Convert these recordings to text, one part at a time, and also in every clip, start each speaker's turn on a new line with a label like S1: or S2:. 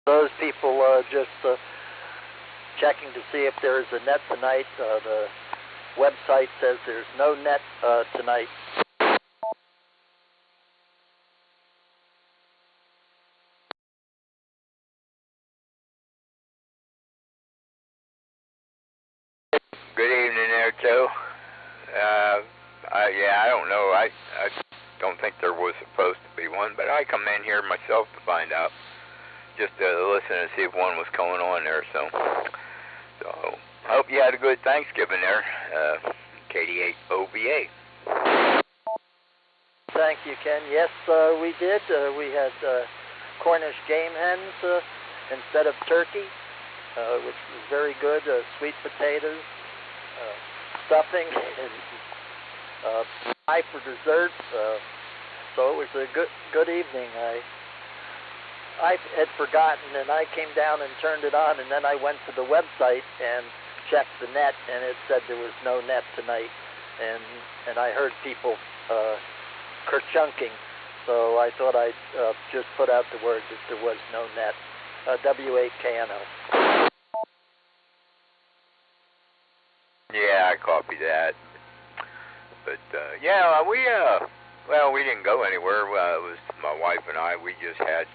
S1: Those people just checking to see if there is a net tonight. The website says there's no net tonight.
S2: Good evening there, Joe. Yeah, I don't know. I don't think there was supposed to be one, but I come in here myself to find out, just to listen and see if one was going on there. So I hope you had a good Thanksgiving there, K8BF.
S1: Thank you, Ken. Yes, we did. We had Cornish game hens instead of turkey, which was very good. Sweet potatoes, stuffing, and pie for dessert. So it was a good evening. I had forgotten, and I came down and turned it on, and then I went to the website and checked the net, and it said there was no net tonight. And I heard people kerchunking, so I thought I'd just put out the word that there was no net. W8KNO.
S2: Yeah, I copied that. But yeah, we didn't go anywhere. It was my wife and I. We just had.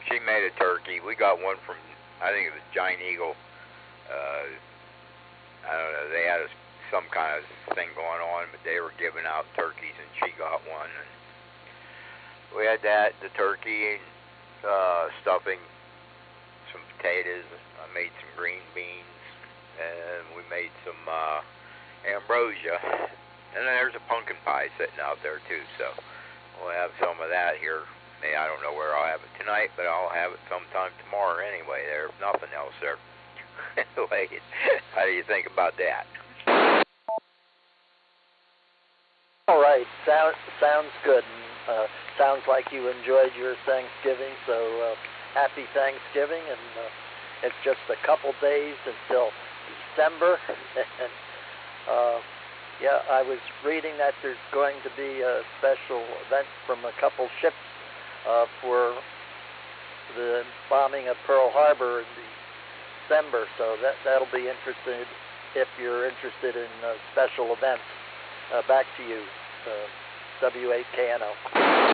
S2: She made a turkey. We got one from, I think it was Giant Eagle. I don't know. They had some kind of thing going on, but they were giving out turkeys, and she got one. And we had that, the turkey, stuffing, some potatoes. I made some green beans, and we made some ambrosia. And then there's a pumpkin pie sitting out there too, so we'll have some of that here. I don't know where I'll have it tonight, but I'll have it sometime tomorrow anyway. There's nothing else there. How do you think about that?
S1: All right, sounds good. Sounds like you enjoyed your Thanksgiving, so happy Thanksgiving. And it's just a couple days until December. And yeah, I was reading that there's going to be a special event from a couple ships for the bombing of Pearl Harbor in December, so that'll be interesting if you're interested in special events. Back to you, W8KNO.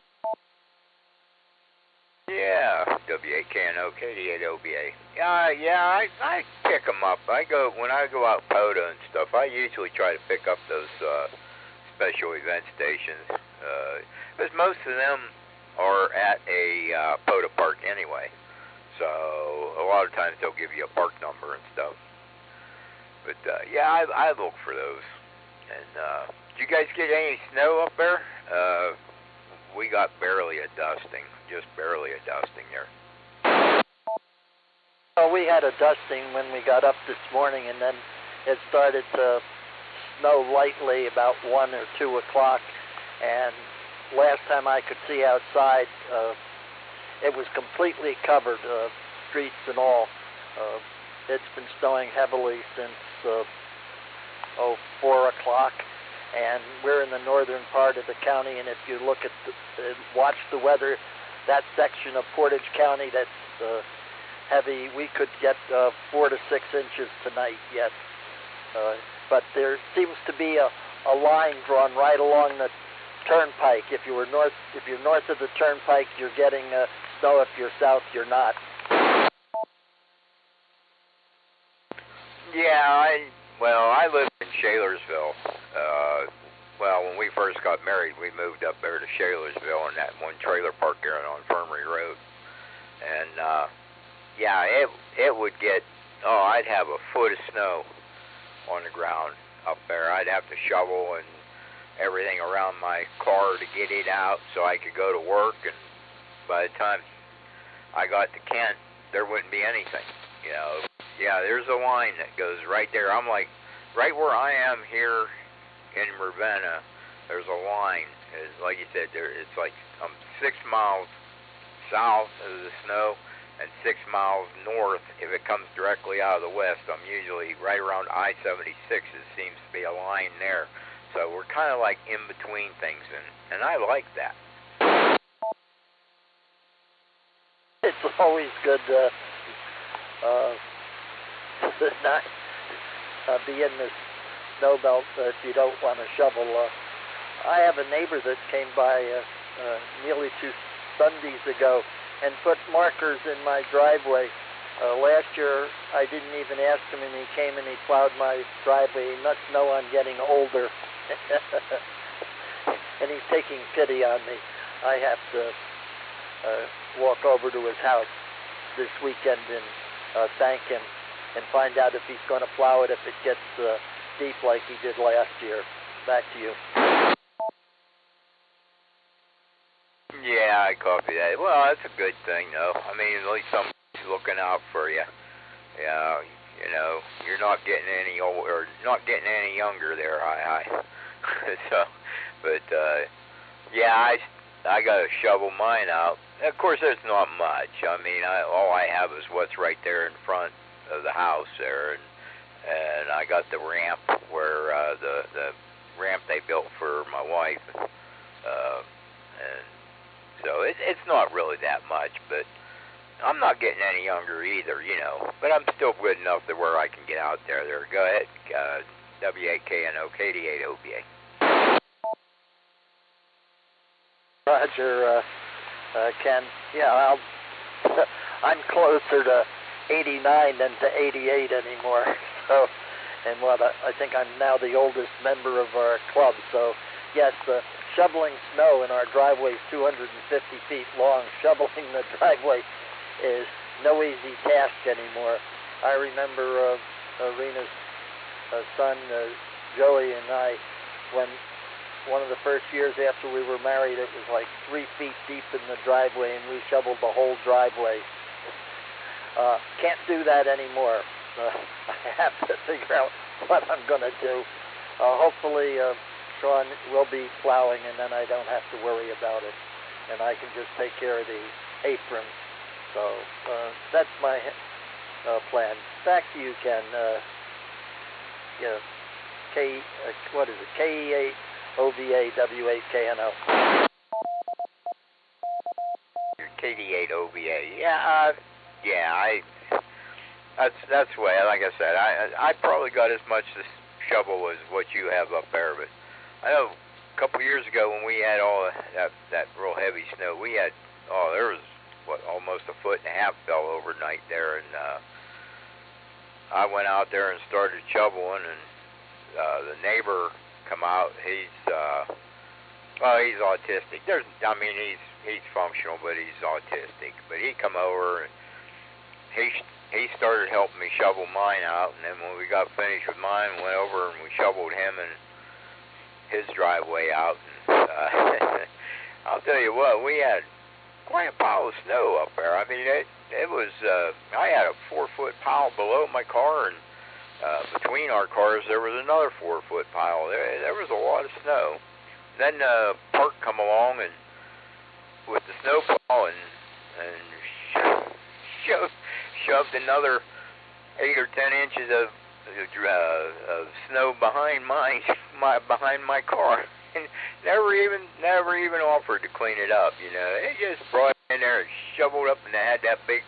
S1: Yeah,
S2: W8KNO, K8BF. Yeah, I pick them up. When I go out POTA and stuff, I usually try to pick up those special event stations, because most of them are at a POTA park anyway. So a lot of times they'll give you a park number and stuff. But yeah, I look for those. And did you guys get any snow up there? We got barely a dusting, just barely a dusting there.
S1: Well, we had a dusting when we got up this morning, and then it started to snow lightly about 1 or 2 o'clock. And last time I could see outside, it was completely covered, streets and all. It's been snowing heavily since 4 o'clock. And we're in the northern part of the county, and if you look at watch the weather, that section of Portage County that's heavy, we could get 4 to 6 inches tonight yet. But there seems to be a line drawn right along the turnpike. If you're north of the turnpike, you're getting snow. If you're south, you're not.
S2: Yeah, I live in Shalersville. Well, when we first got married, we moved up there to Shalersville in that one trailer park there on Infirmary Road. And, yeah, it would get, I'd have a foot of snow on the ground up there. I'd have to shovel and everything around my car to get it out so I could go to work. And by the time I got to Kent, there wouldn't be anything, you know. Yeah, there's a line that goes right there. I'm like, right where I am here in Ravenna, there's a line. Like you said, it's like I'm 6 miles south of the snow and 6 miles north. If it comes directly out of the west, I'm usually right around I-76. It seems to be a line there. So we're kind of like in between things, and I like that.
S1: It's always good to not be in this snow belt that you don't want to shovel. I have a neighbor that came by nearly 2 Sundays ago and put markers in my driveway. Last year, I didn't even ask him, and he came and he plowed my driveway. He must know I'm getting older. And he's taking pity on me. I have to walk over to his house this weekend and thank him and find out if he's going to plow it if it gets deep like he did last year. Back to you.
S2: Yeah, I copy that. Well, that's a good thing, though. I mean, at least somebody's looking out for you. Yeah, you know, you're not getting any old or not getting any younger there. So, but yeah, I got to shovel mine out. Of course, there's not much. I mean, all I have is what's right there in front of the house there, and I got the ramp where the ramp they built for my wife, and so it's not really that much, but I'm not getting any younger either, you know. But I'm still good enough to where I can get out there. Go ahead, WAKNO, K8BF.
S1: Roger, Ken. Yeah, I'm closer to 89 than to 88 anymore. So, and I think I'm now the oldest member of our club. So, yes, shoveling snow in our driveway is 250 feet long. Shoveling the driveway is no easy task anymore. I remember Rena's son, Joey, and I, when one of the first years after we were married, it was like 3 feet deep in the driveway, and we shoveled the whole driveway. Can't do that anymore. I have to figure out what I'm going to do. Hopefully, Sean will be plowing, and then I don't have to worry about it, and I can just take care of the apron. So that's my plan. Back to you, Ken. Yeah, what is it? K8OVA
S2: K8OVA. Yeah. That's the way. Like I said, I probably got as much to shovel as what you have up there, but I know a couple years ago when we had all that real heavy snow, we had there was almost 1.5 feet fell overnight there, and I went out there and started shoveling, and the neighbor come out. He's autistic. He's functional, but he's autistic. But he come over and he started helping me shovel mine out, and then when we got finished with mine, went over and we shoveled him and his driveway out. And I'll tell you what, we had quite a pile of snow up there. I mean, it was. I had a 4-foot pile below my car, and between our cars there was another 4-foot pile. There was a lot of snow. Then Park come along and with the snowplow and shoved another 8 or 10 inches of snow behind behind my car, and never even offered to clean it up. You know, they just brought it in there and shoveled up, and they had that big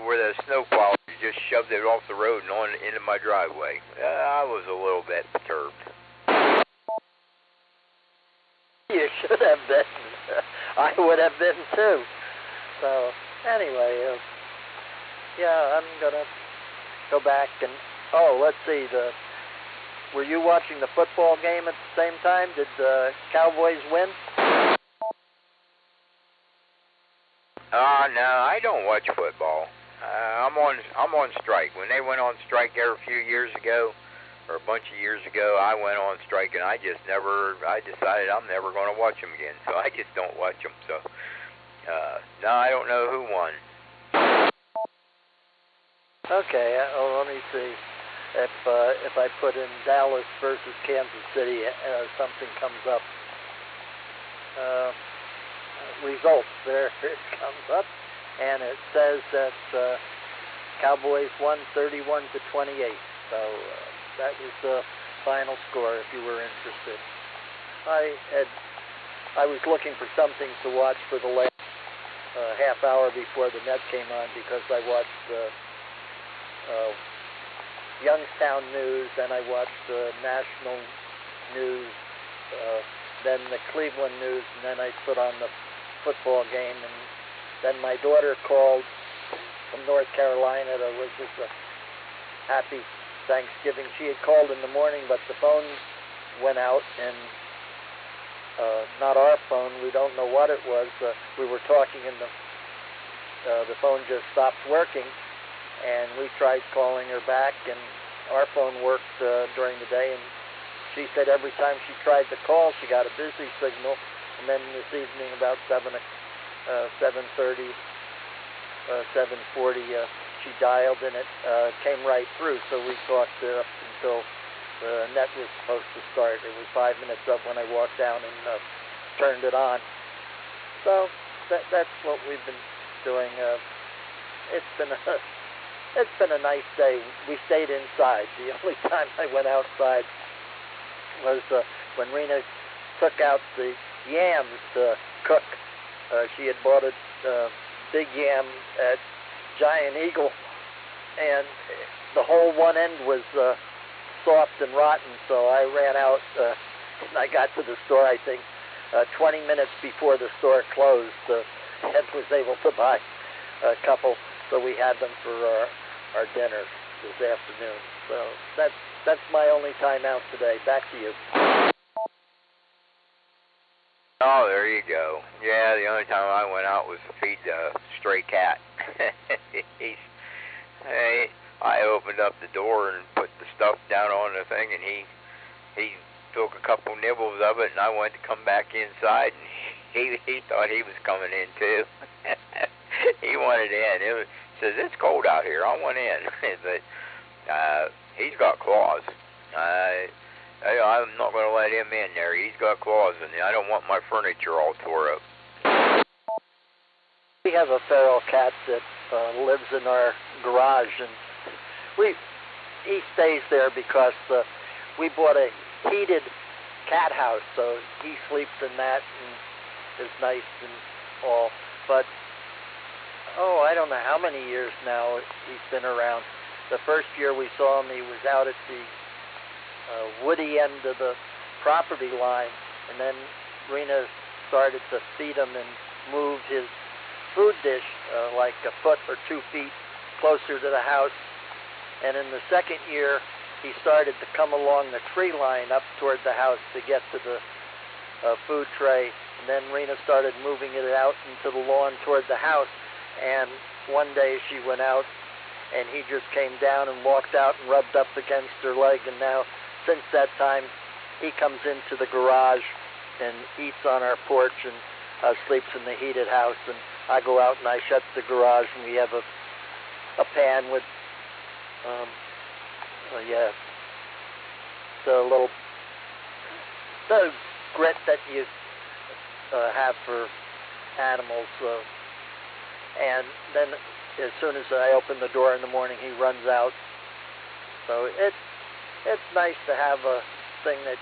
S2: where the snowplow just shoved it off the road and on into my driveway. I was a little bit perturbed.
S1: You should have been. I would have been too. So anyway, yeah, I'm gonna go back and let's see. Were you watching the football game at the same time? Did the Cowboys win?
S2: No, I don't watch football. I'm on strike. When they went on strike there a few years ago, or a bunch of years ago, I went on strike, and I decided I'm never going to watch them again, so I just don't watch them. So, no, I don't know who won. Okay,
S1: let me see. If I put in Dallas versus Kansas City, something comes up. Results, there it comes up, and it says that Cowboys won 31-28. So that was the final score. If you were interested, I was looking for something to watch for the last a half hour before the net came on because I watched Youngstown news, and I watched national news, then the Cleveland news, and then I put on the football game, and then my daughter called from North Carolina to wish us a happy Thanksgiving. She had called in the morning, but the phone went out, and not our phone. We don't know what it was. We were talking, and the phone just stopped working, and we tried calling her back, and our phone worked during the day, and she said every time she tried to call, she got a busy signal, and then this evening about 7:30, 7:40, she dialed, and it came right through, so we talked up until the net was supposed to start. It was 5 minutes up when I walked down and turned it on. So that's what we've been doing. It's been a nice day. We stayed inside. The only time I went outside was when Rena took out the yams to cook. She had bought a big yam at Giant Eagle, and the whole one end was soft and rotten, so I ran out, and I got to the store, I think, 20 minutes before the store closed, and was able to buy a couple, so we had them for our dinner this afternoon. So that's my only time out today. Back to you.
S2: Oh, there you go. Yeah, the only time I went out was to feed the stray cat. I opened up the door and put the stuff down on the thing, and he took a couple nibbles of it, and I went to come back inside, and he thought he was coming in too. He wanted in. He says, "It's cold out here. I want in." But he's got claws. I'm not going to let him in there. He's got claws, and I don't want my furniture all tore up.
S1: We have a feral cat that lives in our garage, and he stays there because we bought a heated cat house, so he sleeps in that and is nice and all. But I don't know how many years now he's been around. The first year we saw him, he was out at the woody end of the property line, and then Rena started to feed him and move his food dish like a foot or 2 feet closer to the house. And in the second year, he started to come along the tree line up toward the house to get to the food tray. And then Rena started moving it out into the lawn toward the house. And one day she went out, and he just came down and walked out and rubbed up against her leg. And now, since that time, he comes into the garage and eats on our porch and sleeps in the heated house. And I go out and I shut the garage, and we have a pan with the grit that you have for animals. And then as soon as I open the door in the morning, he runs out. So it's nice to have a thing that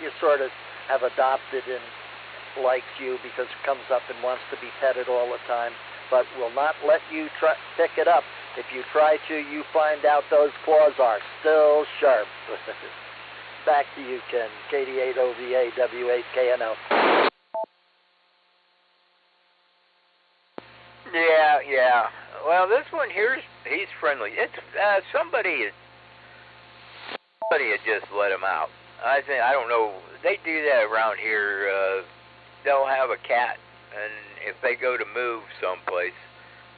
S1: you sort of have adopted and likes you because it comes up and wants to be petted all the time, but will not let you pick it up. If you try to, you find out those claws are still sharp. Back to you, Ken. KD8OVA W8KNO.
S2: Yeah. Well, this one he's friendly. It's somebody had just let him out. I don't know. They do that around here. They'll have a cat, and if they go to move someplace,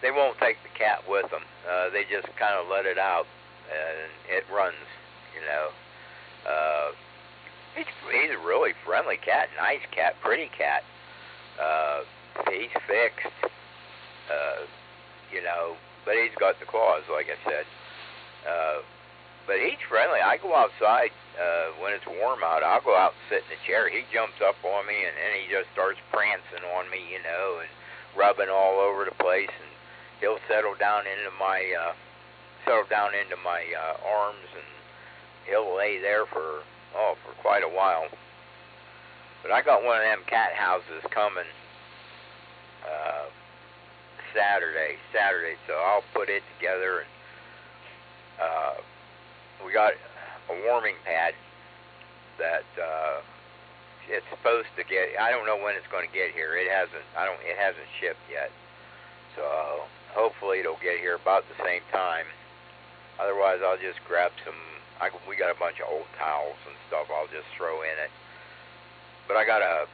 S2: they won't take the cat with them. They just kind of let it out, and it runs, He's a really friendly cat, nice cat, pretty cat. He's fixed, but he's got the claws, like I said. But he's friendly. I go outside when it's warm out. I'll go out and sit in the chair. He jumps up on me, and then he just starts prancing on me, and rubbing all over the place. And he'll settle down into my arms, and he'll lay there for quite a while. But I got one of them cat houses coming Saturday. So I'll put it together, and we got a warming pad that it's supposed to get. I don't know when it's going to get here. It hasn't. It hasn't shipped yet. So hopefully it'll get here about the same time. Otherwise, I'll just grab some. We got a bunch of old towels and stuff. I'll just throw in it. But I got a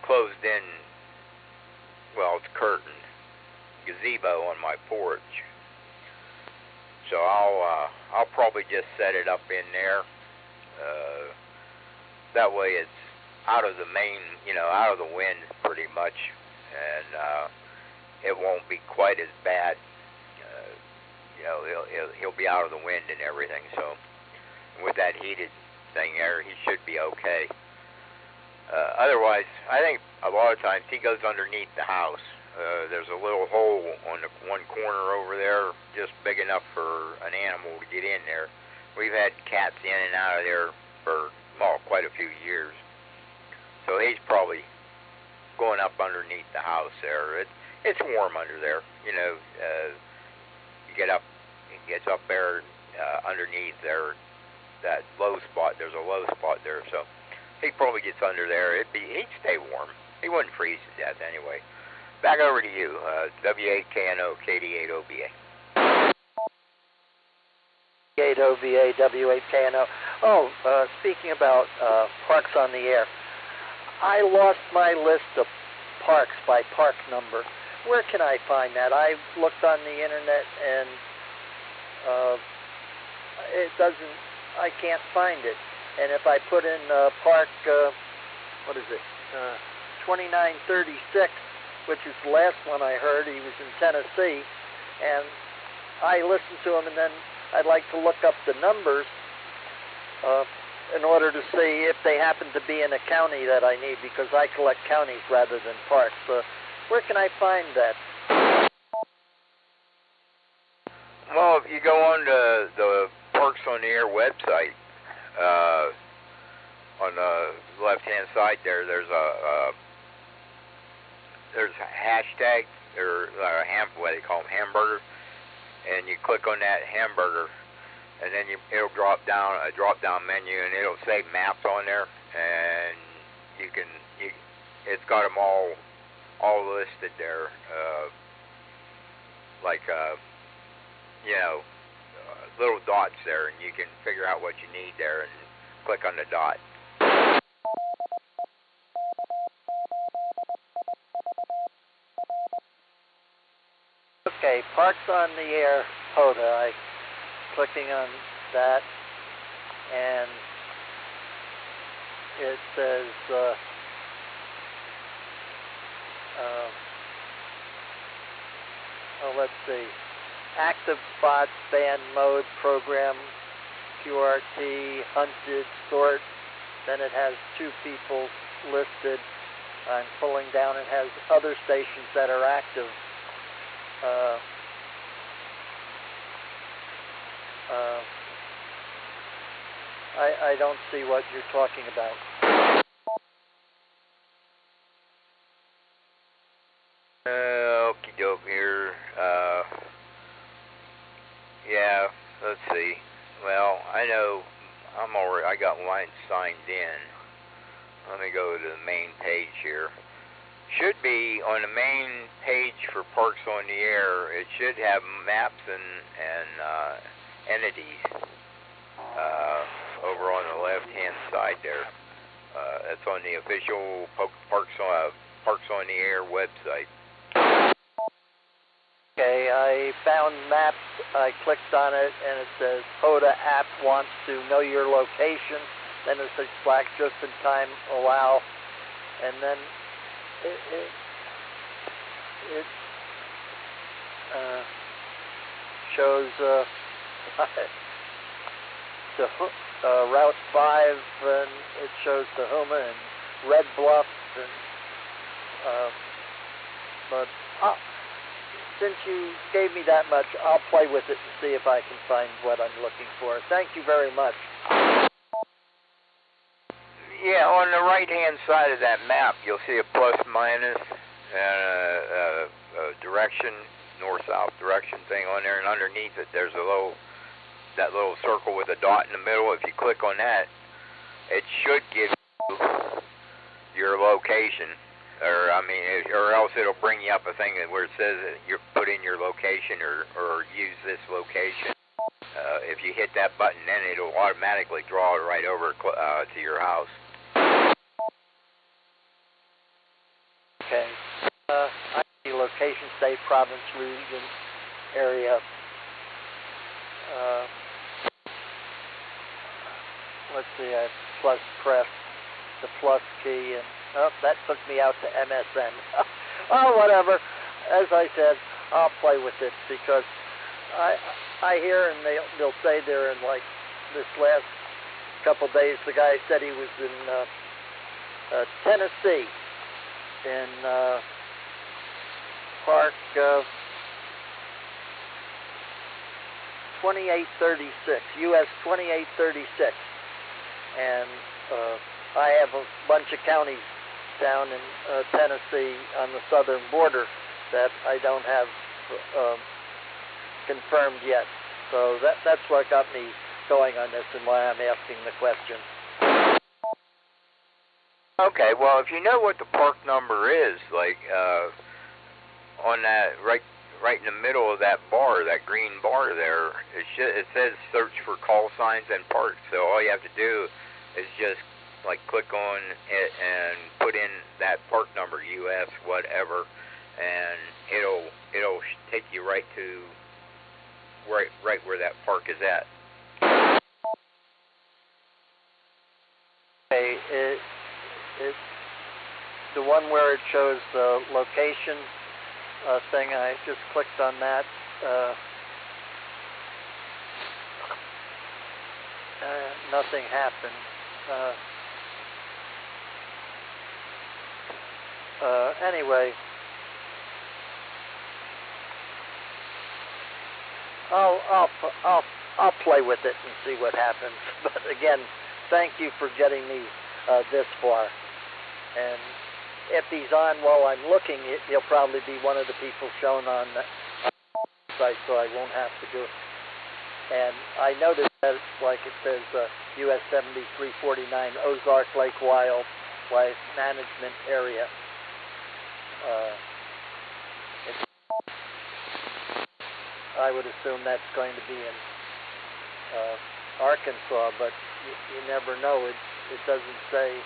S2: closed-in, well, it's curtained gazebo on my porch. So I'll probably just set it up in there. That way it's out of the main, out of the wind pretty much, and it won't be quite as bad. He'll be out of the wind and everything. So with that heated thing there, he should be okay. Otherwise, I think a lot of times he goes underneath the house. There's a little hole on the one corner over there, just big enough for an animal to get in there. We've had cats in and out of there for, quite a few years. So he's probably going up underneath the house there. It's warm under there. You get up, it gets up there underneath there, that low spot. There's a low spot there, so he probably gets under there. He'd stay warm. He wouldn't freeze to death anyway. Back over to you, W8KNO, KD8OBA.
S1: K8OBA, W8KNO. Oh, speaking about parks on the air, I lost my list of parks by park number. Where can I find that? I looked on the internet and I can't find it. And if I put in park, 2936, which is the last one I heard, he was in Tennessee, and I listened to him, and then I'd like to look up the numbers in order to see if they happen to be in a county that I need, because I collect counties rather than parks. Where can I find that?
S2: Well, if you go on the Parks on the Air website, on the left-hand side there's a hashtag, or what they call them, hamburger, and you click on that hamburger, and then it'll drop down a drop-down menu, and it'll say maps on there, and it's got them all listed there, little dots there, and you can figure out what you need there and click on the dot.
S1: Okay, Parks on the Air, HOTA. Clicking on that, and it says let's see, active spots, band mode, program, QRT, hunted, sort. Then it has 2 people listed. I'm pulling down. It has other stations that are active. I don't see what you're talking about.
S2: Okie doke here. Yeah, let's see. Well, I know I got mine signed in. Let me go to the main page here. Should be on the main page for Parks on the Air. It should have maps and entities over on the left-hand side there. That's on the official Parks on the Air website.
S1: Okay, I found maps. I clicked on it, and it says HOTA app wants to know your location. Then it says black just in time allow, and then it shows Route 5, and it shows Tahoma and Red Bluff, and but since you gave me that much, I'll play with it and see if I can find what I'm looking for. Thank you very much.
S2: Yeah, on the right-hand side of that map, you'll see a plus minus and a direction north-south direction thing on there, and underneath it there's that little circle with a dot in the middle. If you click on that, it should give you your location, or else it'll bring you up a thing where it says that you put in your location or use this location. If you hit that button, then it'll automatically draw it right over to your house.
S1: Okay. I see location, state, province, region, area. Let's see, I press the plus key, and that took me out to MSN. Oh, whatever. As I said, I'll play with it because I hear, and they'll say they're in, like, this last couple days, the guy said he was in Tennessee, in Park 2836, US 2836, and I have a bunch of counties down in Tennessee on the southern border that I don't have confirmed yet. So that's what got me going on this and why I'm asking the question.
S2: Okay, well, if you know what the park number is, like on that right in the middle of that bar, that green bar there, it says search for call signs and parks. So all you have to do is just like click on it and put in that park number, US whatever, and it'll take you right to right where that park is at.
S1: Okay, it's the one where it shows the location thing. I just clicked on that. Nothing happened. Anyway, I'll play with it and see what happens. But again, thank you for getting me this far. And if he's on while I'm looking, he'll probably be one of the people shown on the site, so I won't have to do it. And I noticed that it's like it says US 7349 Ozark Lake Wildlife Management Area. I would assume that's going to be in Arkansas, but you never know. It doesn't say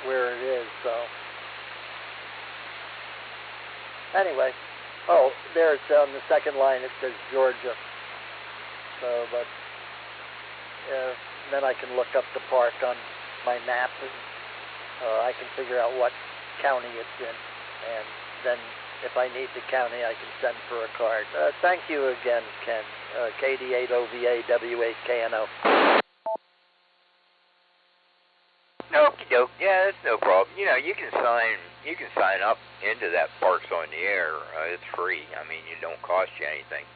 S1: where it is, so. Anyway, there it's on the second line. It says Georgia. So, but then I can look up the park on my map, and I can figure out what county it's in, and then if I need the county, I can send for a card. Thank you again, Ken. KD8OVA W8KNO.
S2: Okie doke. Yeah, that's no problem. You know, you can sign up into that Parks on the Air. It's free. I mean, it don't cost you anything.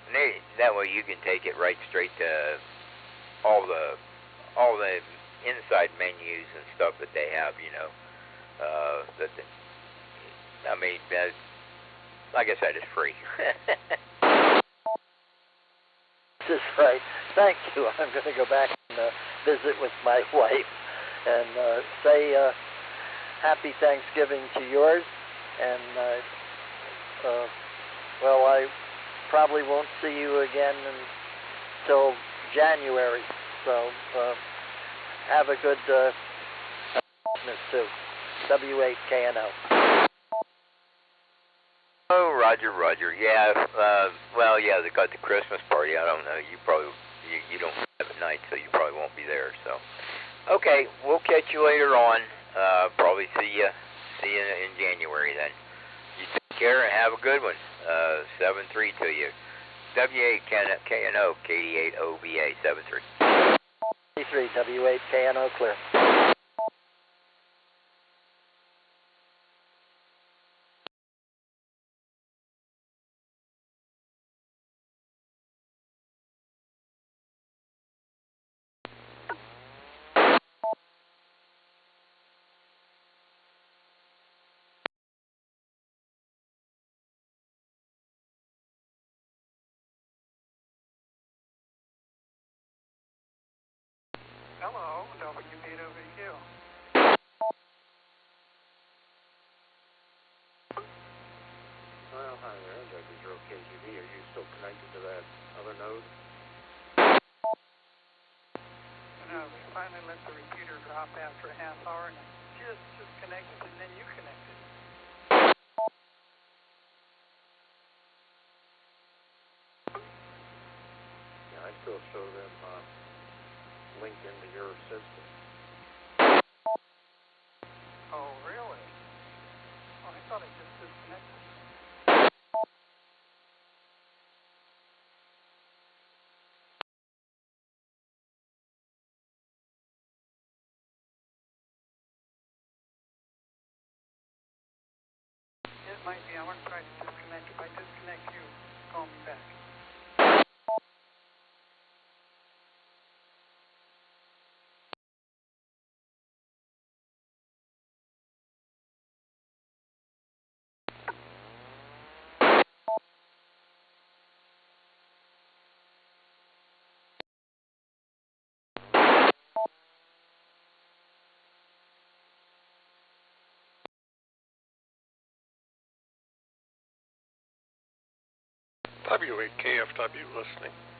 S2: And that way you can take it right straight to all the inside menus and stuff that they have. You know, like I said, it's free.
S1: This is right. Thank you. I'm going to go back and visit with my wife and say happy Thanksgiving to yours. And, well, I probably won't see you again until January. So have a good Christmas, too. W8KNO.
S2: Oh, Roger. Yeah, well, yeah, they got the Christmas party. I don't know. You probably you don't have at night, so you probably won't be there. So, okay, we'll catch you later on. Probably see you in January then. You take care and have a good one. 7-3 to you. W8KNO, KD8OVA 7-3.
S1: 3 W8KNO clear.
S3: Hello, W8OVQ.
S4: Well, hi there, W0KGB. Are you still connected to that other node?
S3: No, we finally let the repeater drop after a half hour, and I just connected, and then you connected.
S4: Yeah, I still show them linked into your system.
S3: Oh, really? Oh, I thought I just disconnected. It might be. I want to try to disconnect. If I disconnect you, call me back.
S5: W8KFW listening.